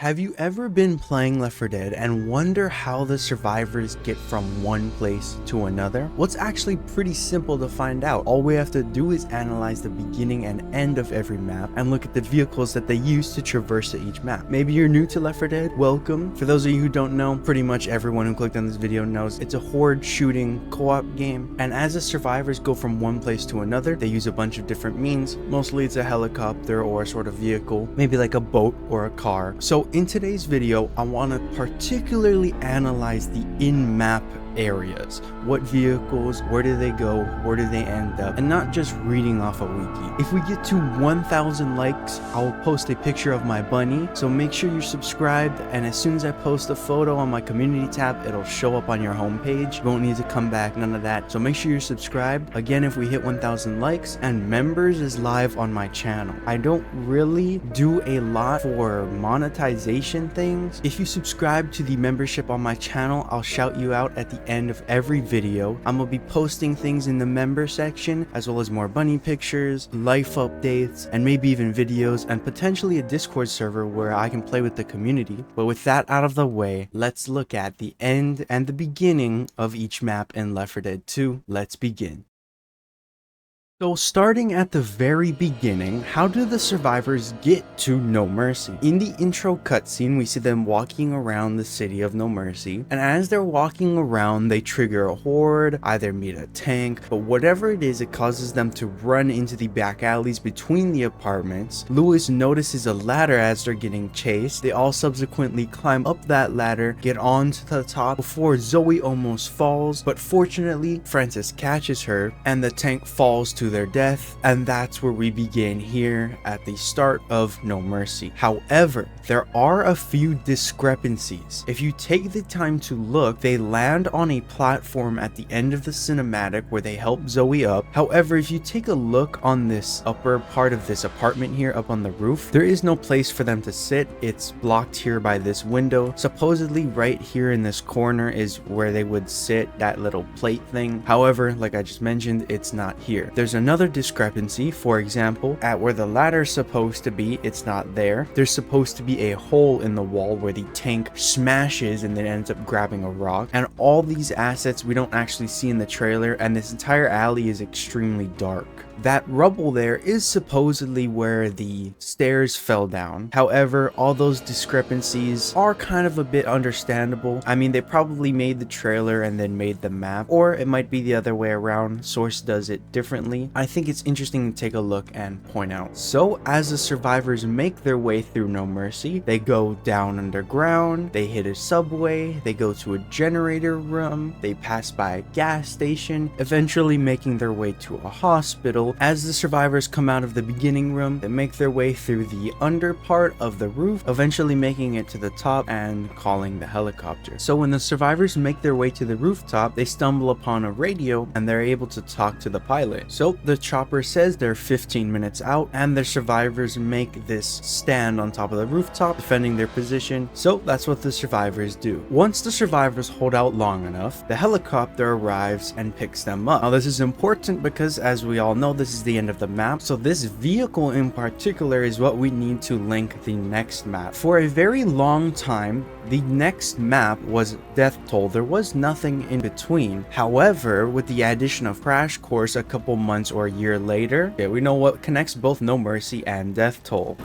Have you ever been playing Left 4 Dead and wonder how the survivors get from one place to another? Well, it's actually pretty simple to find out. All we have to do is analyze the beginning and end of every map and look at the vehicles that they use to traverse to each map. Maybe you're new to Left 4 Dead, welcome. For those of you who don't know, pretty much everyone who clicked on this video knows it's a horde shooting co-op game, and as the survivors go from one place to another, they use a bunch of different means. Mostly it's a helicopter or a sort of vehicle, maybe like a boat or a car. So in today's video, I want to particularly analyze the in-map areas. What vehicles, where do they go, where do they end up, and not just reading off a wiki. If we get to 1,000 likes, I'll post a picture of my bunny, so make sure you're subscribed, and as soon as I post a photo on my community tab, it'll show up on your homepage. You won't need to come back, none of that. So make sure you're subscribed. Again, if we hit 1,000 likes, and members is live on my channel. I don't really do a lot for monetization things. If you subscribe to the membership on my channel, I'll shout you out at the end of every video. I'm gonna be posting things in the member section, as well as more bunny pictures, life updates, and maybe even videos, and potentially a Discord server where I can play with the community. But with that out of the way, let's look at the end and the beginning of each map in Left 4 Dead 2. Let's begin. So starting at the very beginning, how do the survivors get to No Mercy? In the intro cutscene, we see them walking around the city of No Mercy, and as they're walking around, they trigger a horde, either meet a tank, but whatever it is, it causes them to run into the back alleys between the apartments. Lewis notices a ladder as they're getting chased. They all subsequently climb up that ladder, get onto the top before Zoe almost falls, but fortunately, Francis catches her, and the tank falls to their death, and that's where we begin here at the start of No Mercy. However, there are a few discrepancies. If you take the time to look, they land on a platform at the end of the cinematic where they help Zoe up. However, if you take a look on this upper part of this apartment here up on the roof, there is no place for them to sit. It's blocked here by this window. Supposedly right here in this corner is where they would sit, that little plate thing. However, like I just mentioned, it's not here. There's another discrepancy. For example, at where the ladder's supposed to be, it's not there. There's supposed to be a hole in the wall where the tank smashes and then ends up grabbing a rock. And all these assets we don't actually see in the trailer, and this entire alley is extremely dark. That rubble there is supposedly where the stairs fell down. However, all those discrepancies are kind of a bit understandable. I mean, they probably made the trailer and then made the map, or it might be the other way around. Source does it differently. I think it's interesting to take a look and point out. So as the survivors make their way through No Mercy, they go down underground, they hit a subway, they go to a generator room, they pass by a gas station, eventually making their way to a hospital. As the survivors come out of the beginning room, they make their way through the under part of the roof, eventually making it to the top and calling the helicopter. So when the survivors make their way to the rooftop, they stumble upon a radio and they're able to talk to the pilot. So the chopper says they're 15 minutes out, and the survivors make this stand on top of the rooftop, defending their position. So that's what the survivors do. Once the survivors hold out long enough, the helicopter arrives and picks them up. Now this is important because, as we all know, this is the end of the map, so this vehicle in particular is what we need to link the next map. For a very long time, the next map was Death Toll. There was nothing in between. However, with the addition of Crash Course a couple months or a year later, we know what connects both No Mercy and Death Toll.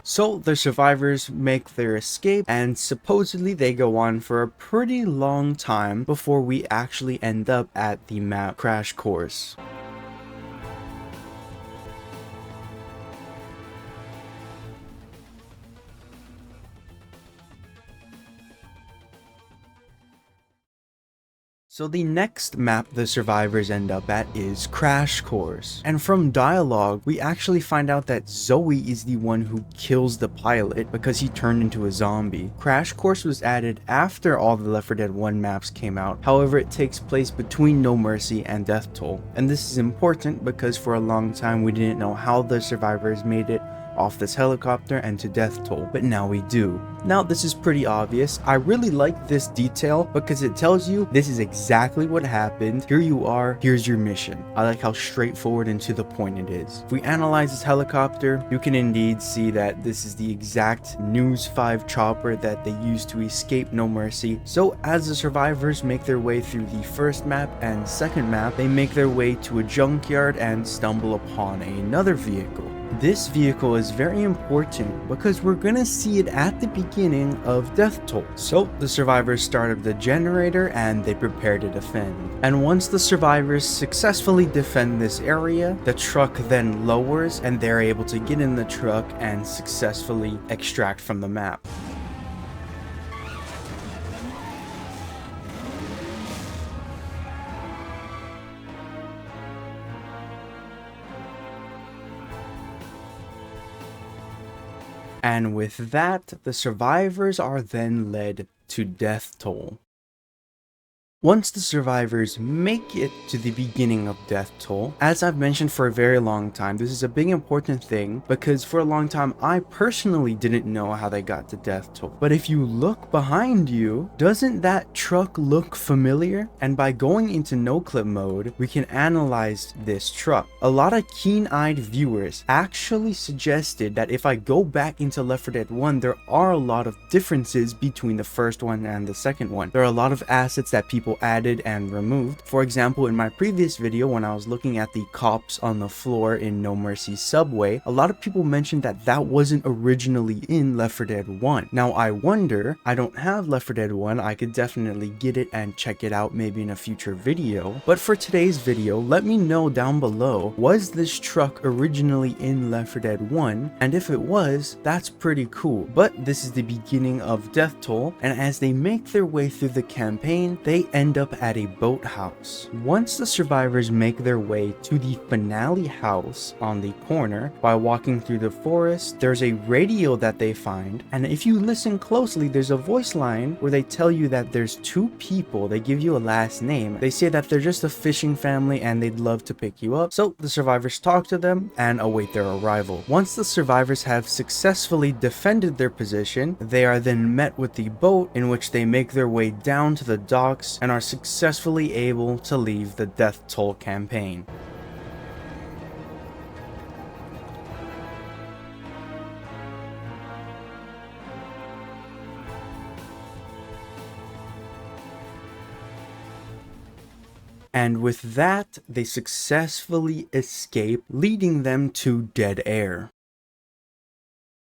So the survivors make their escape, and supposedly they go on for a pretty long time before we actually end up at the map Crash Course. So the next map the survivors end up at is Crash Course. And from dialogue, we actually find out that Zoe is the one who kills the pilot because he turned into a zombie. Crash Course was added after all the Left 4 Dead 1 maps came out. However, it takes place between No Mercy and Death Toll. And this is important because for a long time we didn't know how the survivors made it off this helicopter and to death toll, but now we do. Now this is pretty obvious. I really like this detail because it tells you this is exactly what happened. Here you are, here's your mission. I like how straightforward and to the point it is. If we analyze this helicopter, you can indeed see that this is the exact News 5 chopper that they used to escape No Mercy. So as the survivors make their way through the first map and second map, they make their way to a junkyard and stumble upon another vehicle. This vehicle is very important because we're gonna see it at the beginning of Death Toll. So the survivors start up the generator and they prepare to defend. And once the survivors successfully defend this area, the truck then lowers and they're able to get in the truck and successfully extract from the map. And with that, the survivors are then led to Death Toll. Once the survivors make it to the beginning of Death Toll, as I've mentioned for a very long time, this is a big important thing because for a long time I personally didn't know how they got to Death Toll. But if you look behind you, doesn't that truck look familiar? And by going into no clip mode, we can analyze this truck. A lot of keen-eyed viewers actually suggested that if I go back into Left 4 Dead 1, there are a lot of differences between the first one and the second one. There are a lot of assets that people added and removed. For example, in my previous video when I was looking at the cops on the floor in No Mercy subway, a lot of people mentioned that that wasn't originally in Left 4 Dead 1. Now I wonder, I don't have Left 4 Dead 1, I could definitely get it and check it out maybe in a future video, but for today's video, let me know down below, was this truck originally in Left 4 Dead 1? And if it was, that's pretty cool. But this is the beginning of Death Toll, and as they make their way through the campaign, they end up at a boathouse. Once the survivors make their way to the finale house on the corner, by walking through the forest, there's a radio that they find, and if you listen closely, there's a voice line where they tell you that there's two people, they give you a last name. They say that they're just a fishing family and they'd love to pick you up. So the survivors talk to them and await their arrival. Once the survivors have successfully defended their position, they are then met with the boat in which they make their way down to the docks and are successfully able to leave the Death Toll campaign. And with that, they successfully escape, leading them to dead air.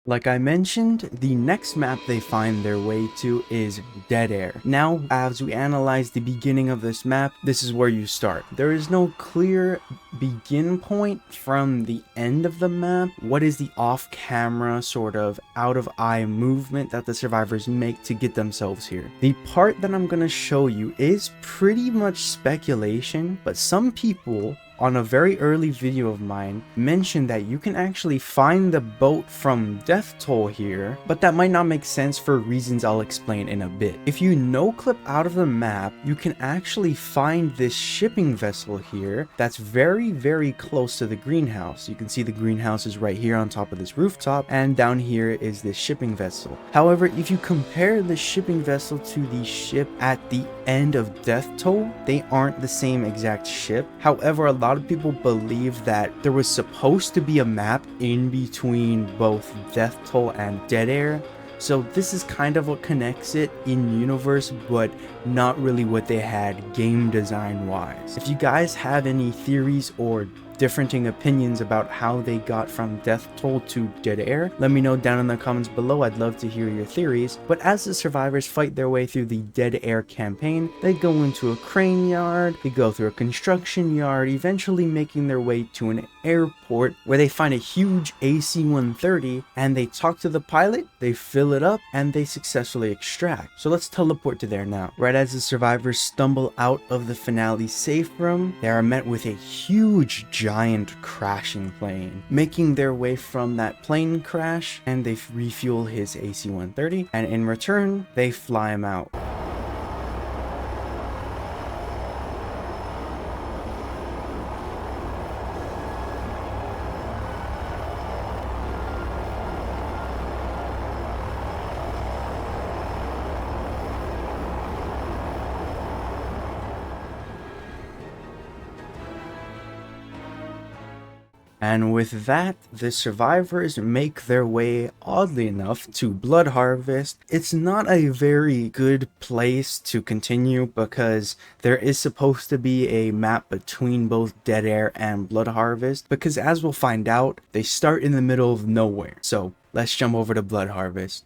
Like I mentioned, the next map they find their way to is Dead Air. Now, as we analyze the beginning of this map, this is where you start. There is no clear begin point from the end of the map. What is the off-camera sort of out-of-eye movement that the survivors make to get themselves here? The part that I'm going to show you is pretty much speculation, but some people on a very early video of mine mentioned that you can actually find the boat from Death Toll here, but that might not make sense for reasons I'll explain in a bit. If you no-clip out of the map, you can actually find this shipping vessel here that's very close to the greenhouse. You can see the greenhouse is right here on top of this rooftop, and down here is this shipping vessel. However, if you compare the shipping vessel to the ship at the end of Death Toll, they aren't the same exact ship. However, a lot of people believe that there was supposed to be a map in between both Death Toll and Dead Air, so this is kind of what connects it in universe, but not really what they had game design wise. If you guys have any theories or differing opinions about how they got from Death Toll to Dead Air, let me know down in the comments below. I'd love to hear your theories. But as the survivors fight their way through the Dead Air campaign, they go into a crane yard, they go through a construction yard, eventually making their way to an airport where they find a huge AC-130 and they talk to the pilot, they fill it up, and they successfully extract. So let's teleport to there now. Right as the survivors stumble out of the finale safe room, they are met with a huge giant crashing plane. Making their way from that plane crash, and they refuel his AC-130, and in return, they fly him out. And with that, the survivors make their way, oddly enough, to Blood Harvest. It's not a very good place to continue because there is supposed to be a map between both Dead Air and Blood Harvest, because as we'll find out, they start in the middle of nowhere. So let's jump over to Blood Harvest.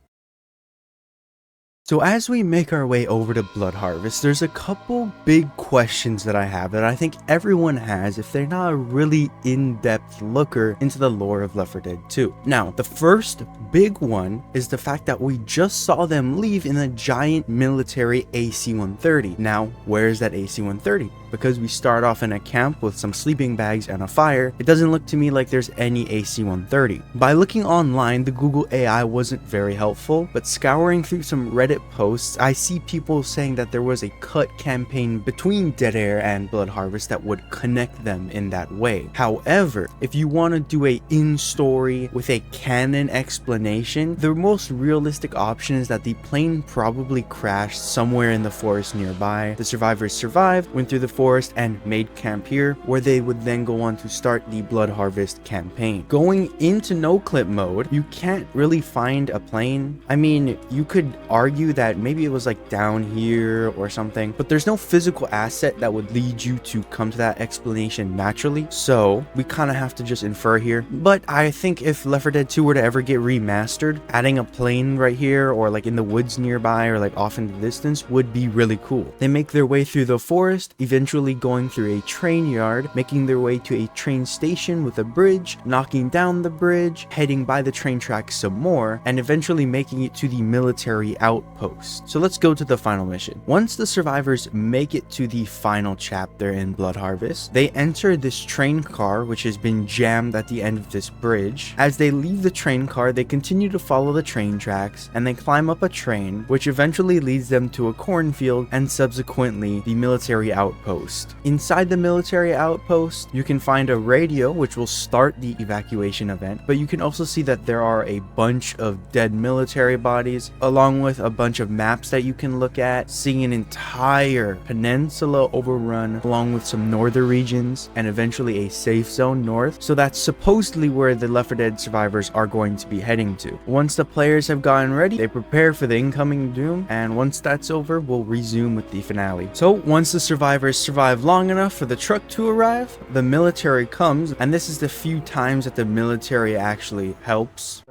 So as we make our way over to Blood Harvest, there's a couple big questions that I have that I think everyone has if they're not a really in-depth looker into the lore of Left 4 Dead 2. Now, the first big one is the fact that we just saw them leave in a giant military AC-130. Now, where is that AC-130? Because we start off in a camp with some sleeping bags and a fire, it doesn't look to me like there's any AC-130. By looking online, the Google AI wasn't very helpful, but scouring through some Reddit posts, I see people saying that there was a cut campaign between Dead Air and Blood Harvest that would connect them in that way. However, if you want to do a in-story with a canon explanation, the most realistic option is that the plane probably crashed somewhere in the forest nearby. The survivors survived, went through the forest, and made camp here, where they would then go on to start the Blood Harvest campaign. Going into no clip mode, you can't really find a plane. I mean, you could argue that maybe it was like down here or something, but there's no physical asset that would lead you to come to that explanation naturally, so we kind of have to just infer here. But I think if Left 4 Dead 2 were to ever get remastered, adding a plane right here or like in the woods nearby or like off in the distance would be really cool. They make their way through the forest, eventually going through a train yard, making their way to a train station with a bridge, knocking down the bridge, heading by the train tracks some more, and eventually making it to the military outpost. So let's go to the final mission. Once the survivors make it to the final chapter in Blood Harvest, they enter this train car which has been jammed at the end of this bridge. As they leave the train car, they continue to follow the train tracks and they climb up a train, which eventually leads them to a cornfield and subsequently the military outpost. Inside the military outpost, you can find a radio which will start the evacuation event, but you can also see that there are a bunch of dead military bodies, along with a bunch of maps that you can look at, seeing an entire peninsula overrun, along with some northern regions, and eventually a safe zone north. So that's supposedly where the Left 4 Dead survivors are going to be heading to. Once the players have gotten ready, they prepare for the incoming doom, and once that's over, we'll resume with the finale. So once the survivors survive long enough for the truck to arrive, the military comes, and this is the few times that the military actually helps.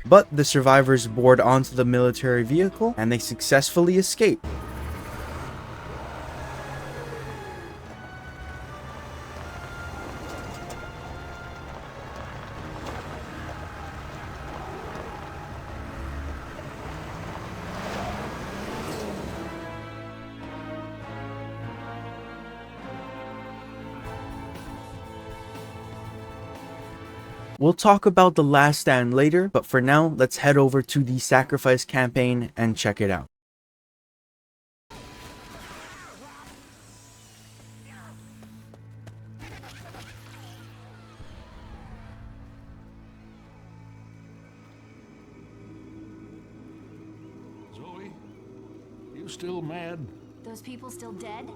But the survivors board onto the military vehicle and they successfully escape. We'll talk about the last stand later, but for now, let's head over to the Sacrifice campaign and check it out. Zoe, you still mad? Those people still dead?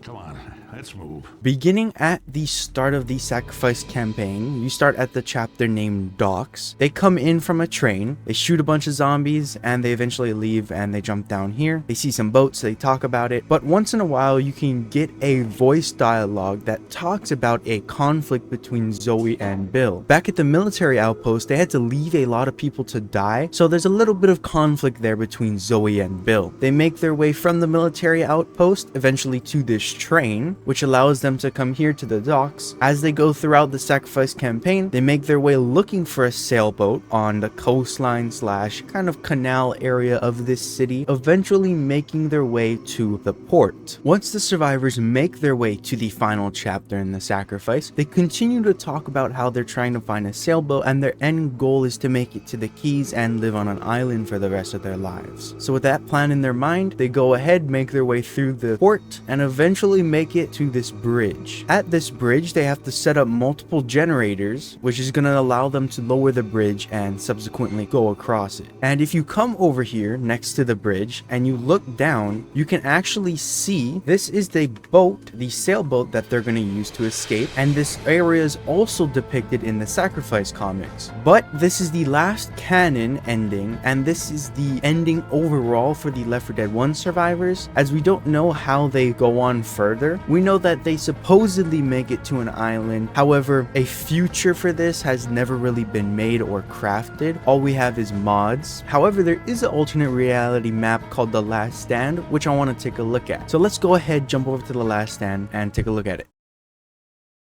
Come on, let's move. Beginning at the start of the Sacrifice campaign, you start at the chapter named Docks. They come in from a train, they shoot a bunch of zombies, and they eventually leave and they jump down here. They see some boats, they talk about it, but once in a while you can get a voice dialogue that talks about a conflict between Zoe and Bill. Back at the military outpost, they had to leave a lot of people to die, so there's a little bit of conflict there between Zoe and Bill. They make their way from the military outpost, eventually to this train, which allows them to come here to the docks. As they go throughout the Sacrifice campaign, they make their way looking for a sailboat on the coastline slash kind of canal area of this city, eventually making their way to the port. Once the survivors make their way to the final chapter in the Sacrifice, they continue to talk about how they're trying to find a sailboat and their end goal is to make it to the Keys and live on an island for the rest of their lives. So with that plan in their mind, they go ahead, make their way through the port, cart and eventually make it to this bridge. At this bridge, they have to set up multiple generators, which is going to allow them to lower the bridge and subsequently go across it. And if you come over here next to the bridge and you look down, you can actually see this is the boat, the sailboat that they're going to use to escape. And this area is also depicted in the Sacrifice comics. But this is the last canon ending, and this is the ending overall for the Left 4 Dead 1 survivors, as we don't know how they go on further. We know that they supposedly make it to an island. However, a future for this has never really been made or crafted. All we have is mods. However, there is an alternate reality map called The Last Stand, which I want to take a look at. So let's go ahead, jump over to The Last Stand and take a look at it.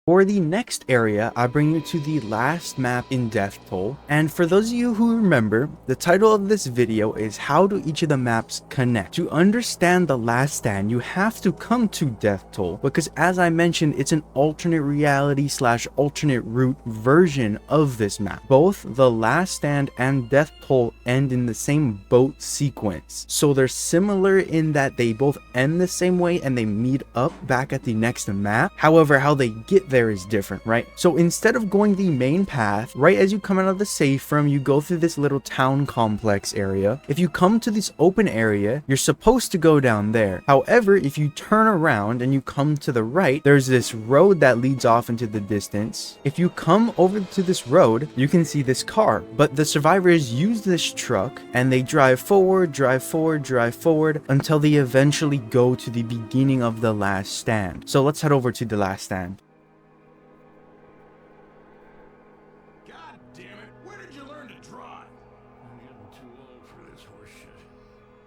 For the next area, I bring you to the last map in Death Toll. And for those of you who remember, the title of this video is how do each of the maps connect. To understand The Last Stand, you have to come to Death Toll, because as I mentioned, it's an alternate reality / alternate route version of this map. Both The Last Stand and Death Toll end in the same boat sequence. So they're similar in that they both end the same way and they meet up back at the next map. However, how they get there is different, right? So instead of going the main path, right as you come out of the safe room, you go through this little town complex area. If you come to this open area, you're supposed to go down there. However, if you turn around and you come to the right, there's this road that leads off into the distance. If you come over to this road, you can see this car, but the survivors use this truck and they drive forward, drive forward, drive forward until they eventually go to the beginning of The Last Stand. So let's head over to The Last Stand.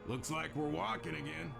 Looks like we're walking again.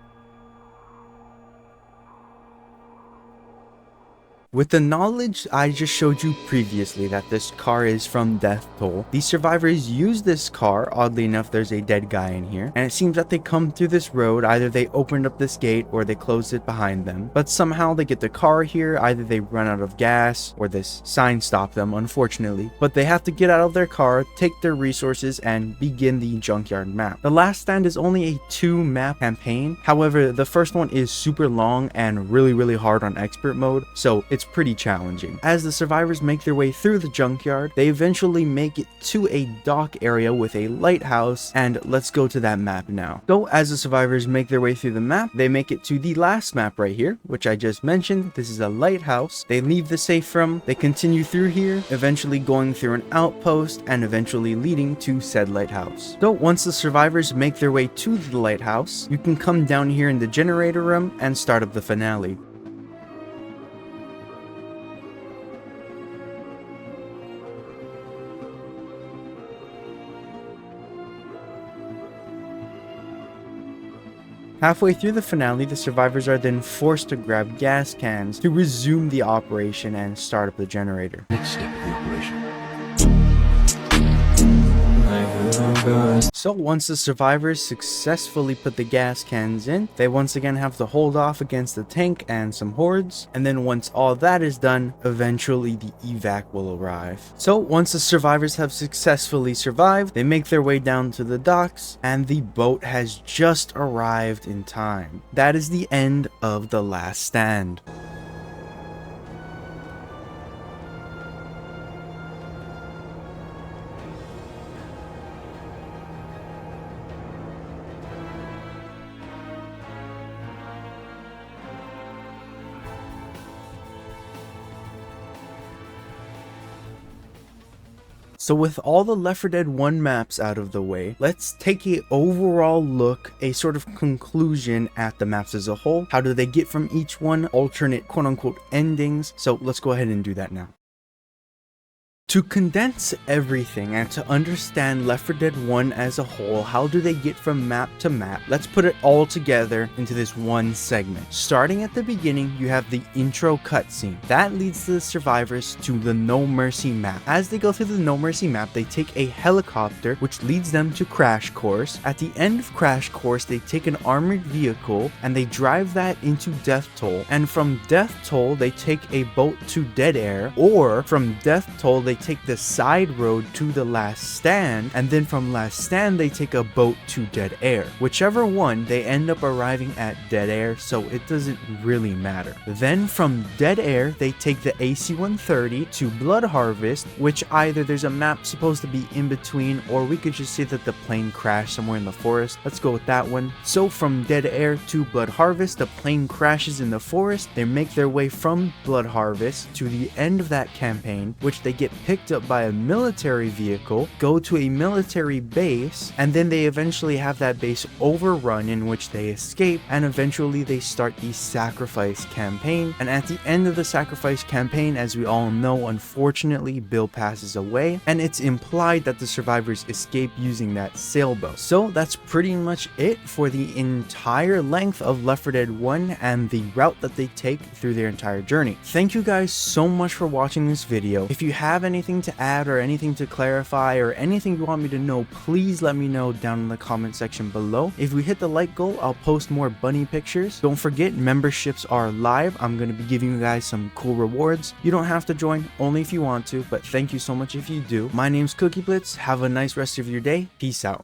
With the knowledge I just showed you previously that this car is from Death Toll, the survivors use this car. Oddly enough, there's a dead guy in here, and it seems that they come through this road. Either they opened up this gate or they closed it behind them, but somehow they get the car here. Either they run out of gas or this sign stopped them, unfortunately, but they have to get out of their car, take their resources, and begin the junkyard map. The Last Stand is only a 2-map campaign. However, the first one is super long and really hard on expert mode, so it's pretty challenging. As the survivors make their way through the junkyard, they eventually make it to a dock area with a lighthouse, and let's go to that map now. So as the survivors make their way through the map, they make it to the last map right here, which I just mentioned. This is a lighthouse. They leave the safe room, they continue through here, eventually going through an outpost and eventually leading to said lighthouse. So once the survivors make their way to the lighthouse, you can come down here in the generator room and start up the finale. Halfway through the finale, the survivors are then forced to grab gas cans to resume the operation and start up the generator. Next step of the operation. So once the survivors successfully put the gas cans in, they once again have to hold off against the tank and some hordes, and then once all that is done, eventually the evac will arrive. So once the survivors have successfully survived, they make their way down to the docks, and the boat has just arrived in time. That is the end of The Last Stand. So with all the Left 4 Dead 1 maps out of the way, let's take an overall look, a sort of conclusion at the maps as a whole. How do they get from each one? Alternate quote-unquote endings. So let's go ahead and do that now. To condense everything and to understand Left 4 Dead 1 as a whole, how do they get from map to map? Let's put it all together into this one segment. Starting at the beginning, you have the intro cutscene. That leads the survivors to the No Mercy map. As they go through the No Mercy map, they take a helicopter, which leads them to Crash Course. At the end of Crash Course, they take an armored vehicle and they drive that into Death Toll. And from Death Toll, they take a boat to Dead Air, or from Death Toll, they take the side road to the last stand, and then from last stand they take a boat to Dead Air. Whichever one, they end up arriving at Dead Air, so it doesn't really matter. Then from Dead Air they take the AC-130 to Blood Harvest, which either there's a map supposed to be in between, or we could just say that the plane crashed somewhere in the forest. Let's go with that one. So from Dead Air to Blood Harvest, the plane crashes in the forest. They make their way from Blood Harvest to the end of that campaign, which they get picked up by a military vehicle, go to a military base, and then they eventually have that base overrun, in which they escape, and eventually they start the Sacrifice campaign. And at the end of the Sacrifice campaign, as we all know, unfortunately Bill passes away, and it's implied that the survivors escape using that sailboat. So that's pretty much it for the entire length of Left 4 Dead 1 and the route that they take through their entire journey. Thank you guys so much for watching this video. If you have anything to add or anything to clarify or anything you want me to know, please let me know down in the comment section below. If we hit the like goal, I'll post more bunny pictures. Don't forget, memberships are live. I'm going to be giving you guys some cool rewards. You don't have to join, only if you want to, but thank you so much if you do. My name's Cookie Blitz. Have a nice rest of your day. Peace out.